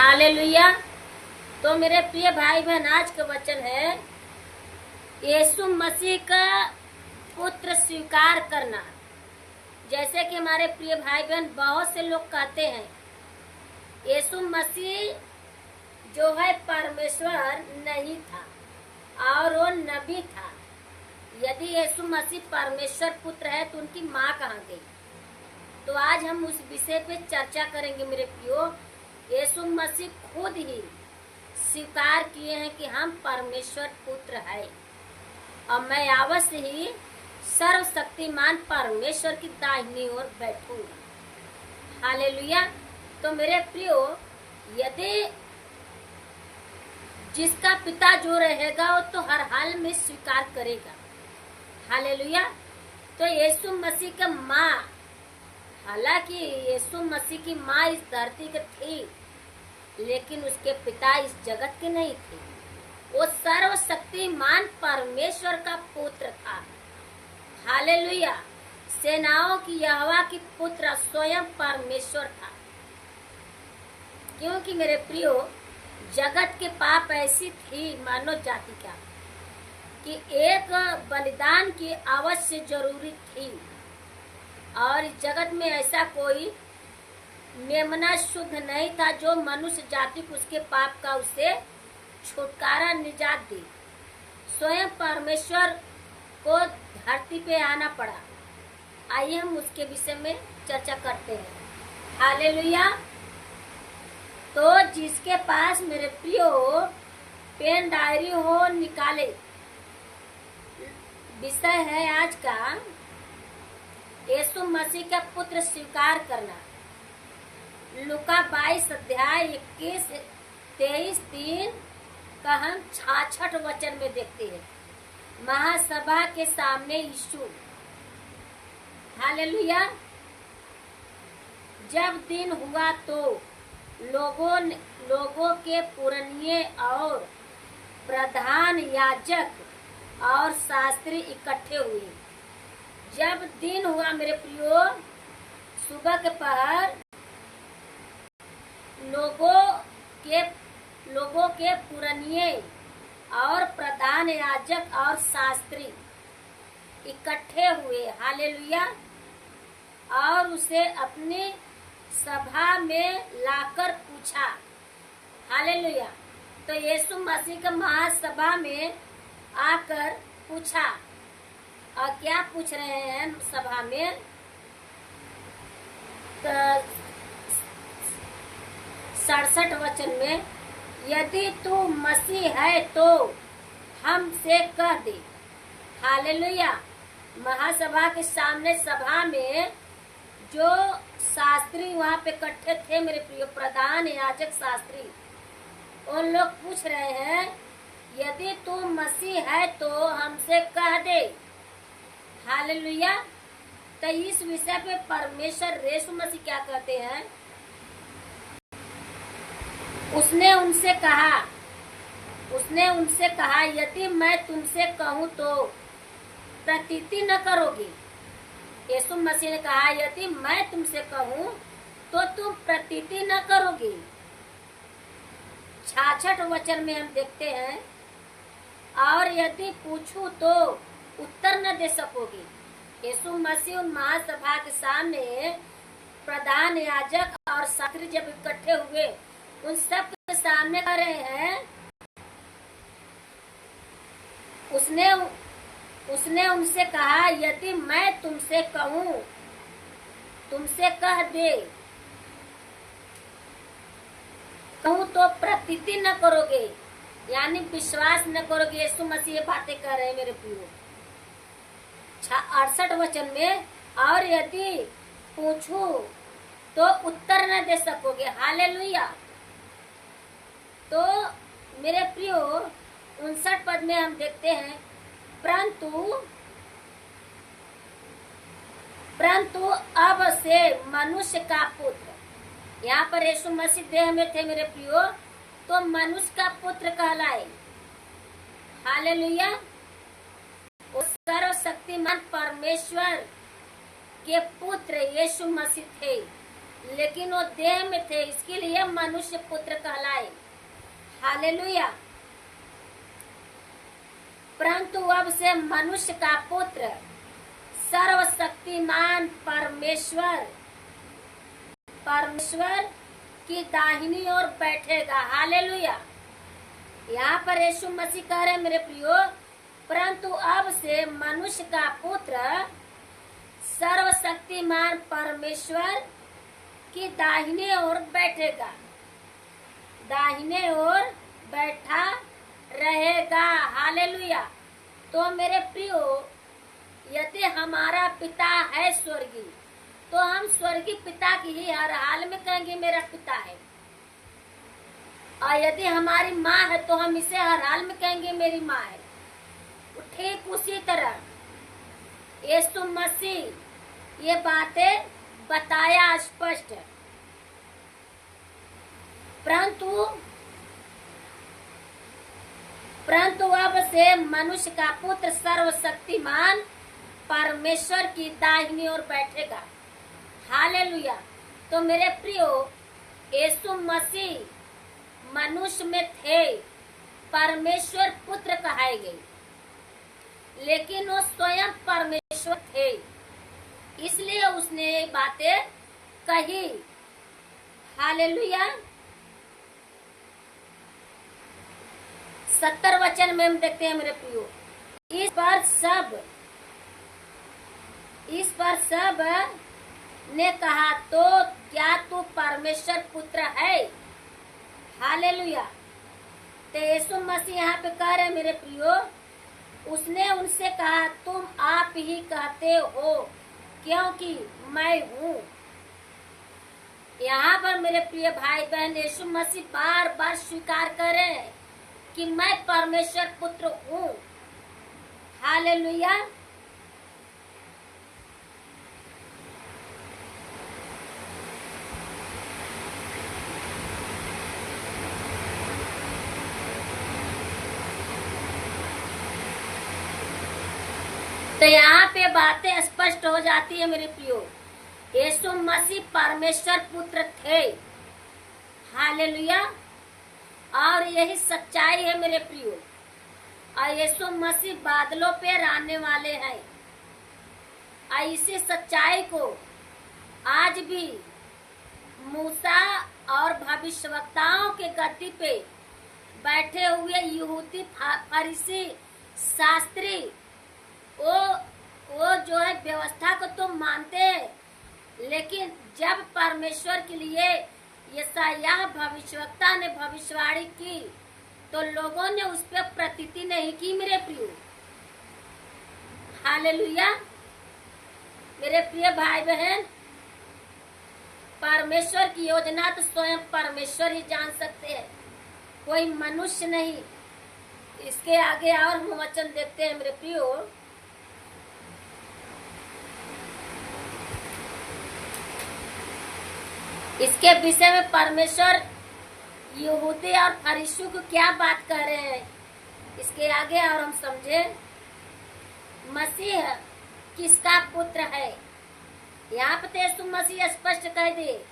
Hallelujah. तो मेरे प्रिय भाई बहन, आज का वचन है यीशु मसीह का पुत्र स्वीकार करना। जैसे कि हमारे प्रिय भाई बहन बहुत से लोग कहते हैं यीशु मसीह जो है परमेश्वर नहीं था और वो नबी था। यदि यीशु मसीह परमेश्वर पुत्र है तो उनकी माँ कहाँ गई? तो आज हम उस विषय पे चर्चा करेंगे मेरे प्रियो। यीशु मसीह खुद ही स्वीकार किए हैं कि हम परमेश्वर पुत्र है और मैं अवश्य ही सर्वशक्तिमान परमेश्वर की दाहिनी ओर बैठूंगा। हालेलुया। तो मेरे प्रियो, यदि जिसका पिता जो रहेगा वो तो हर हाल में स्वीकार करेगा। हालेलुया। तो यीशु मसीह का माँ, हालांकि यीशु मसीह की माँ इस धरती की थी लेकिन उसके पिता इस जगत के नहीं थे। वो सर्वशक्तिमान परमेश्वर का पुत्र था। हालेलुया। सेनाओं की यहोवा की पुत्र स्वयं परमेश्वर था। क्योंकि मेरे प्रियो, जगत के पाप ऐसी थी मानव जाति का कि एक बलिदान की अवश्य जरूरी थी और इस जगत में ऐसा कोई मेमना शुद्ध नहीं था जो मनुष्य जाति को उसके पाप का उसे छुटकारा निजात दी। स्वयं परमेश्वर को धरती पे आना पड़ा। आइए हम उसके विषय में चर्चा करते हैं। हालेलुया। तो जिसके पास मेरे प्रियो पेन डायरी हो निकाले। विषय है आज का यीशु मसीह का पुत्र स्वीकार करना। लूका 22 अध्याय 21-23 का हम 66 वचन में देखते हैं। महासभा के सामने यीशु। हालेलुया। जब दिन हुआ तो लोगों के पुरनिये और प्रधान याजक और शास्त्री इकट्ठे हुए। जब दिन हुआ मेरे प्रियो, सुबह के पहर लोगों के पुरनिये और प्रधान याजक और शास्त्री इकट्ठे हुए। हालेलुया। और उसे अपनी सभा में लाकर पूछा। हालेलुया। तो यीशु मसीह का महासभा में आकर पूछा। और क्या पूछ रहे हैं सभा में? तो 67 वचन में, यदि तू मसीह है तो हमसे कह दे। हालेलुया। महासभा के सामने सभा में जो शास्त्री वहाँ पे इकट्ठे थे मेरे प्रिय, प्रधान याजक शास्त्री, उन लोग पूछ रहे हैं यदि तू मसीह है तो हमसे कह दे। हालेलुया। तो इस विषय पे परमेश्वर यीशु मसीह क्या कहते हैं? उसने उनसे कहा यदि मैं तुमसे कहूँ तो प्रतीति न करोगे। यीशु मसीह ने कहा यदि मैं तुमसे कहूँ तो तुम प्रतीति न करोगे। 66 वचन में हम देखते हैं, और यदि पूछूं तो उत्तर न दे सकोगे। यीशु मसीह उन महासभा के सामने प्रधान याजक और शास्त्री जब इकट्ठे हुए, उन सब के सामने कह रहे हैं, उसने उनसे कहा यदि मैं तुमसे कहूँ, तुमसे कह दे, कहूँ तो प्रतीति न करोगे, यानी विश्वास न करोगे। यीशु मसीह ये बातें कह रहे हैं मेरे प्रियो। 68 वचन में, और यदि पूछूं तो उत्तर न दे सकोगे। हालेलुया। तो मेरे प्रियो 59 पद में हम देखते हैं, परंतु अब से मनुष्य का पुत्र। यहाँ पर यीशु मसीह देह में थे मेरे प्रियो, तो मनुष्य का पुत्र कहलाए। हालेलुया। वो सर्वशक्तिमान परमेश्वर के पुत्र यीशु मसीह थे। लेकिन वो देह में थे, इसके लिए मनुष्य पुत्र कहलाए। हालेलुया। परंतु अब से मनुष्य का पुत्र सर्वशक्तिमान परमेश्वर की दाहिनी ओर बैठेगा। हालेलुया। यहाँ पर यीशु मसीह कह रहे हैं मेरे प्रियो, परंतु अब से मनुष्य का पुत्र सर्वशक्तिमान परमेश्वर की दाहिने ओर बैठेगा, दाहिने ओर बैठा रहेगा। हालेलुया। तो मेरे प्रियो, यदि हमारा पिता है स्वर्गीय, तो हम स्वर्गीय पिता की ही हर हाल में कहेंगे मेरा पिता है। और यदि हमारी माँ है तो हम इसे हर हाल में कहेंगे मेरी माँ है। ठीक उसी तरह यीशु मसीह ये बातें बताया स्पष्ट। परंतु अब से मनुष्य का पुत्र सर्वशक्तिमान परमेश्वर की दाहिनी ओर बैठेगा। हालेलुया। तो मेरे प्रियो, यीशु मसीह मनुष्य में थे, परमेश्वर पुत्र कहाए गए, लेकिन वो स्वयं परमेश्वर थे, इसलिए उसने ये बातें कही। हालेलुया। 70 वचन में हम देखते हैं मेरे प्रियो, इस पर सब ने कहा, तो क्या तू परमेश्वर पुत्र है? हालेलुया। तो यीशु मसीह यहाँ पे कह रहे हैं मेरे प्रियो, उसने उनसे कहा, तुम आप ही कहते हो क्योंकि मैं हूँ। यहाँ पर मेरे प्रिय भाई बहन, यीशु मसीह बार बार स्वीकार कर रहे हैं कि मैं परमेश्वर पुत्र हूँ। हालेलुया। तो यहाँ पे बातें स्पष्ट हो जाती है मेरे प्रियो, यीशु मसीह परमेश्वर पुत्र थे। हालेलुया। और यही सच्चाई है मेरे प्रियो। और यीशु मसीह बादलों पे आने वाले हैं। और इसी सच्चाई को आज भी मूसा और भविष्यवक्ताओं के गद्दी पे बैठे हुए यहूदी फरीसी शास्त्री, वो जो है व्यवस्था को तो मानते हैं, लेकिन जब परमेश्वर के लिए यशायाह भविष्यवक्ता ने भविष्यवाणी की तो लोगों ने उस पर प्रतीति नहीं की मेरे प्रियो। हालेलुया। मेरे प्रिय भाई बहन, परमेश्वर की योजना तो स्वयं परमेश्वर ही जान सकते हैं, कोई मनुष्य नहीं। इसके आगे और हम वचन देखते हैं मेरे प्रियो। इसके विषय में परमेश्वर यहूदी और फरीसियों को क्या बात कर रहे हैं, इसके आगे और हम समझे। मसीह किसका पुत्र है? यहाँ पे यीशु मसीह स्पष्ट कह दे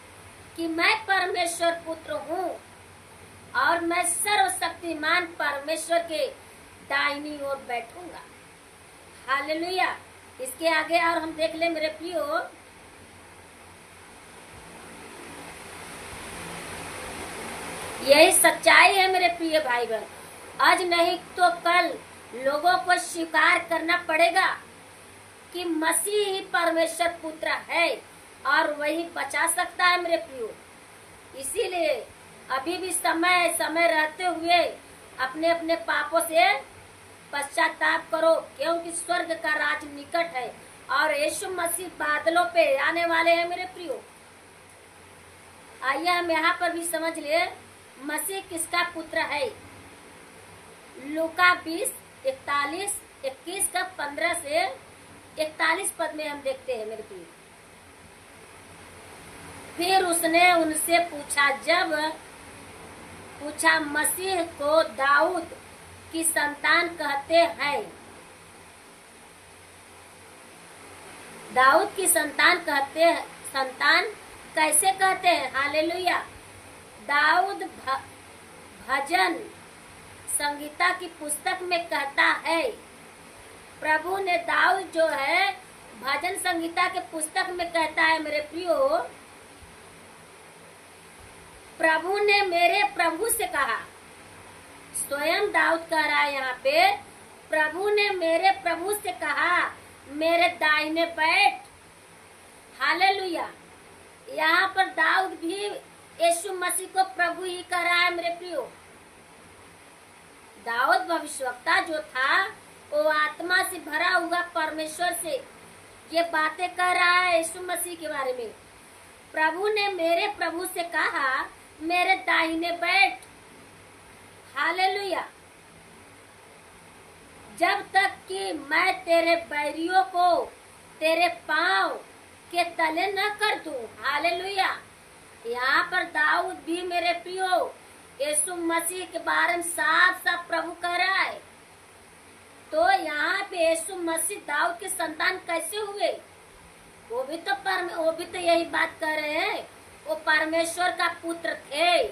कि मैं परमेश्वर पुत्र हूँ और मैं सर्वशक्तिमान परमेश्वर के दाहिनी ओर बैठूंगा। हालेलुया। इसके आगे और हम देख ले मेरे प्रियो। यही सच्चाई है मेरे प्रिय भाई बहन। आज नहीं तो कल लोगों को स्वीकार करना पड़ेगा कि मसीह ही परमेश्वर पुत्र है और वही बचा सकता है मेरे प्रियो। इसीलिए अभी भी समय रहते हुए अपने अपने पापों से पश्चाताप करो, क्योंकि स्वर्ग का राज निकट है और यीशु मसीह बादलों पे आने वाले हैं मेरे प्रियो। आइए हम यहाँ पर भी समझ ले मसीह किसका पुत्र है। लूका 20:41 का 15 से 41 पद में हम देखते हैं मेरे प्रिय। फिर उसने उनसे पूछा मसीह को दाऊद की संतान कहते हैं? दाऊद की संतान कैसे कहते हैं? हालेलुया। दाऊद भजन संगीता की पुस्तक में कहता है, प्रभु ने दाऊद जो है भजन संगीता के पुस्तक में कहता है, मेरे प्रियो, प्रभु ने मेरे प्रभु से कहा। स्वयं दाऊद कह रहा है यहाँ पे, प्रभु ने मेरे प्रभु से कहा, मेरे दाहिने बैठ। हालेलुया। यहाँ पर दाऊद भी यीशु मसीह को प्रभु ही कह रहा है मेरे प्रियो। दाऊद भविष्यवक्ता जो था वो आत्मा से भरा हुआ परमेश्वर से ये बातें कह रहा है यीशु मसीह के बारे में। प्रभु ने मेरे प्रभु से कहा, मेरे दाहिने बैठ। हालेलुया। जब तक कि मैं तेरे बैरियों को तेरे पांव के तले न कर दूं। हालेलुया। यहाँ पर दाऊद भी मेरे प्रियो यीशु मसीह के बारे में साफ साफ प्रभु कह रहा है। तो यहाँ पे यीशु मसीह दाऊद के संतान कैसे हुए? वो भी तो यही बात कर रहे हैं, वो परमेश्वर का पुत्र थे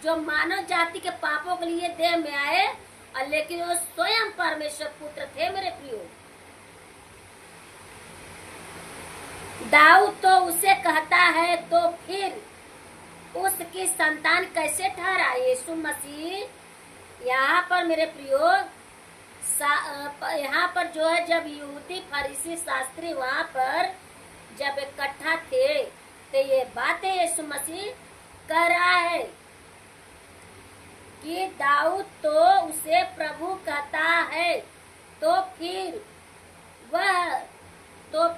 जो मानव जाति के पापों के लिए देह में आए, और लेकिन वो स्वयं परमेश्वर पुत्र थे मेरे प्रियो। दाऊद तो उसे कहता है, तो फिर उसकी संतान कैसे ठहरा यीशु मसीह? यहाँ पर मेरे प्रियो यहाँ पर जो है, जब यहूदी फरीसी शास्त्री वहाँ पर जब इकट्ठा थे तो ये बातें यीशु मसीह कह रहा है कि दाऊद तो उसे प्रभु कहता है, तो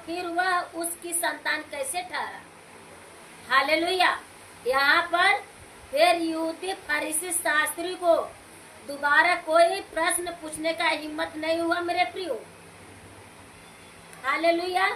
फिर वह उसकी संतान कैसे ठहरा? हालेलुया। यहाँ पर फिर यहूदी फरीसी शास्त्री को दोबारा कोई प्रश्न पूछने का हिम्मत नहीं हुआ मेरे प्रियो। हालेलुया।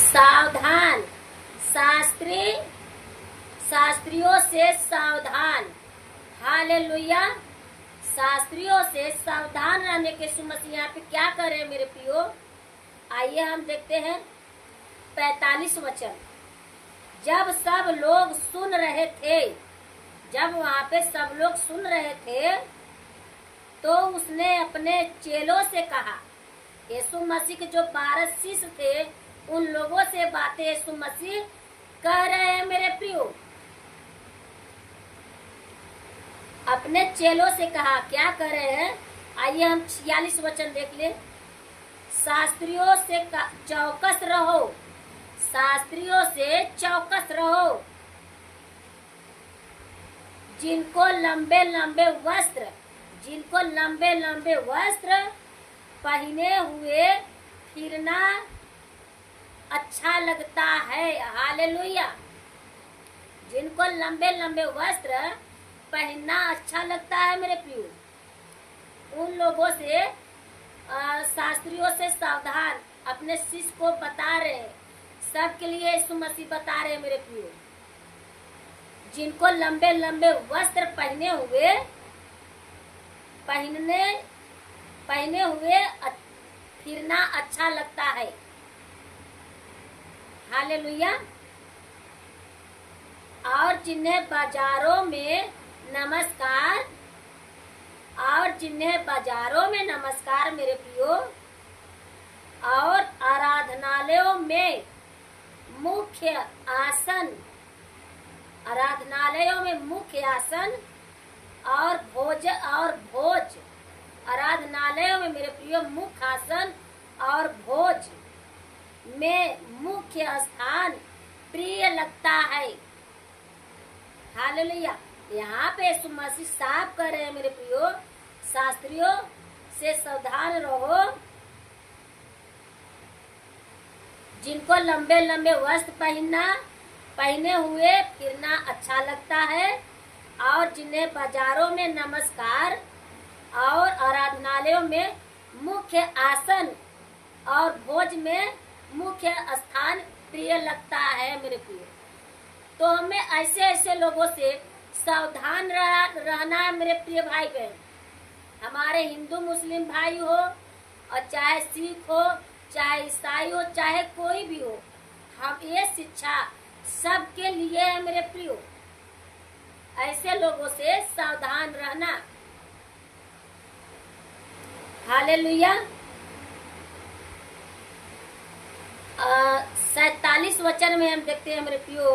सावधान, शास्त्रियों से सावधान। हालेलुया। शास्त्रियों से सावधान रहने के यीशु मसीह यहाँ पे क्या कर रहे हैं मेरे प्रियो? आइए हम देखते हैं 45 वचन। जब सब लोग सुन रहे थे, जब वहाँ पे सब लोग सुन रहे थे, तो उसने अपने चेलों से कहा। यीशु मसीह के जो 12 शिष्य थे उन लोगों से बातें यीशु मसीह कह रहे हैं मेरे प्रियो। अपने चेलों से कहा, क्या कर रहे हैं? आइए हम 46 वचन देख ले। शास्त्रियों से चौकस रहो, शास्त्रियों से चौकस रहो, जिनको लंबे लंबे वस्त्र पहने हुए फिरना अच्छा लगता है। हालेलुया। जिनको लंबे लंबे वस्त्र पहनना अच्छा लगता है मेरे प्रियो, उन लोगों से शास्त्रियों से सावधान अपने शिष्य को बता रहे हैं। सबके लिए यीशु मसीह बता रहे हैं मेरे प्रियो, जिनको लंबे लंबे वस्त्र पहने हुए फिरना अच्छा लगता है। हालेलुया। और जिन्हें बाजारों में नमस्कार मेरे प्रियो, और आराधनालयों में मुख्य आसन और भोज आराधनालयों में मेरे प्रियो मुख्य आसन और भोज में मुख्य स्थान प्रिय लगता है। हालेलुया। यहाँ पे यीशु मसीह साफ कर रहे हैं मेरे प्रियो, शास्त्रियों से सावधान रहो, जिनको लंबे लंबे वस्त्र पहने हुए फिरना अच्छा लगता है, और जिन्हें बाजारों में और आराधनालयों में मुख्य आसन और भोज में मुख्य स्थान प्रिय लगता है मेरे प्रिय। तो हमें ऐसे ऐसे लोगों से सावधान रहना है मेरे प्रिय भाई बहन। हमारे हिंदू मुस्लिम भाई हो और चाहे सिख हो, चाहे ईसाई हो, चाहे कोई भी हो, हम ये शिक्षा सबके लिए है मेरे प्रियो। ऐसे लोगों से सावधान रहना। हालेलुया। 47 वचन में हम देखते हैं मेरे प्रियो,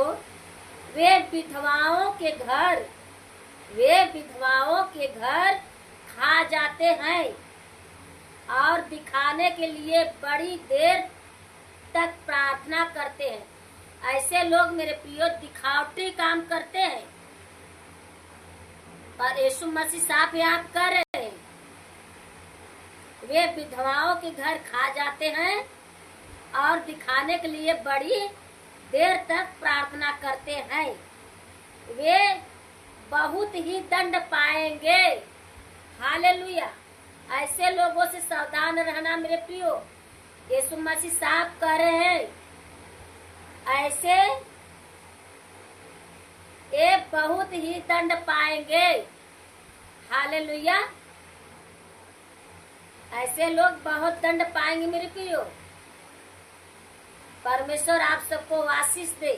वे विधवाओं के घर खा जाते हैं और दिखाने के लिए बड़ी देर तक प्रार्थना करते हैं। ऐसे लोग मेरे प्रियो दिखावटी काम करते हैं, पर यीशु मसीह साफ यहाँ कर रहे हैं। वे विधवाओं के घर खा जाते हैं और दिखाने के लिए बड़ी देर तक प्रार्थना करते हैं। वे बहुत ही दंड पाएंगे। हालेलुया। ऐसे लोगों से सावधान रहना मेरे प्रियो। यीशु मसीह साफ कर रहे हैं, ऐसे ये बहुत ही दंड पाएंगे। हालेलुया। ऐसे लोग बहुत दंड पाएंगे मेरे प्रियो। परमेश्वर आप सबको आशीष दे।